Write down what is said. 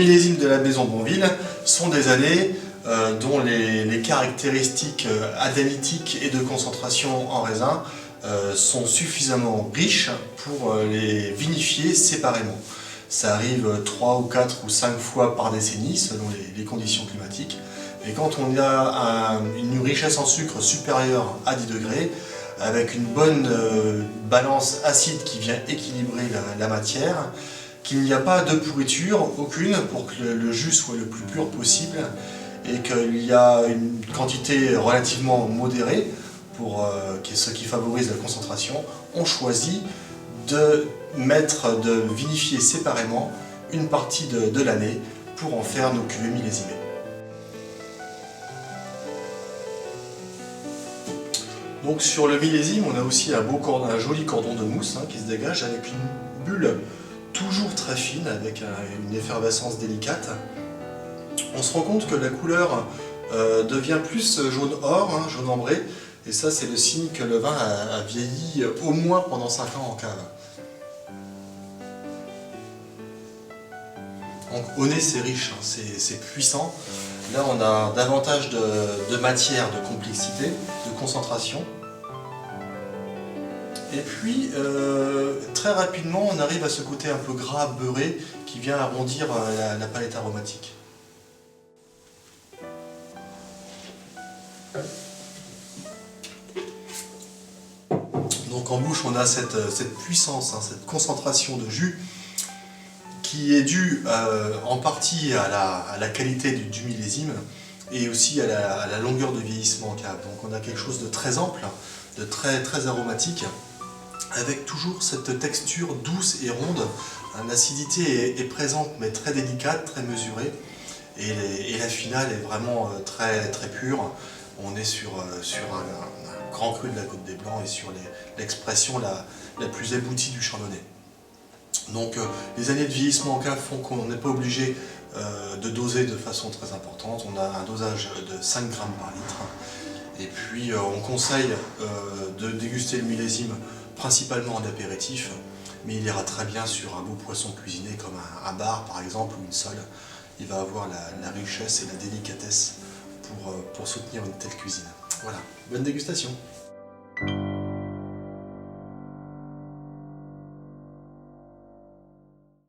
millésimes de la maison Bonville sont des années dont les caractéristiques analytiques et de concentration en raisin sont suffisamment riches pour les vinifier séparément. Ça arrive 3 ou 4 ou 5 fois par décennie selon les conditions climatiques. Et quand on a une richesse en sucre supérieure à 10 degrés, avec une bonne balance acide qui vient équilibrer la matière, qu'il n'y a pas de pourriture aucune pour que le jus soit le plus pur possible et qu'il y a une quantité relativement modérée pour ce qui favorise la concentration, on choisit de vinifier séparément une partie de l'année pour en faire nos cuvées millésimées. Donc sur le millésime, on a aussi un joli cordon de mousse qui se dégage avec une bulle toujours très fine, avec une effervescence délicate. On se rend compte que la couleur devient plus jaune or, jaune ambré, et ça c'est le signe que le vin a vieilli au moins pendant 5 ans en cave. Donc au nez c'est riche, c'est puissant. Là on a davantage de matière, de complexité, de concentration. Et puis très rapidement on arrive à ce côté un peu gras, beurré, qui vient arrondir la palette aromatique. Donc en bouche on a cette puissance, cette concentration de jus qui est due en partie à la qualité du millésime et aussi à la longueur de vieillissement en cave. Donc on a quelque chose de très ample, de très aromatique, avec toujours cette texture douce et ronde. L'acidité est présente mais très délicate, très mesurée, et la finale est vraiment très pure. On est sur un grand cru de la Côte des Blancs et sur l'expression la plus aboutie du chardonnay. Donc les années de vieillissement en cave font qu'on n'est pas obligé de doser de façon très importante. On a un dosage de 5 grammes par litre. Et puis on conseille de déguster le millésime principalement en apéritif, mais il ira très bien sur un beau poisson cuisiné comme un bar par exemple ou une sole. Il va avoir la richesse et la délicatesse pour soutenir une telle cuisine. Voilà, bonne dégustation!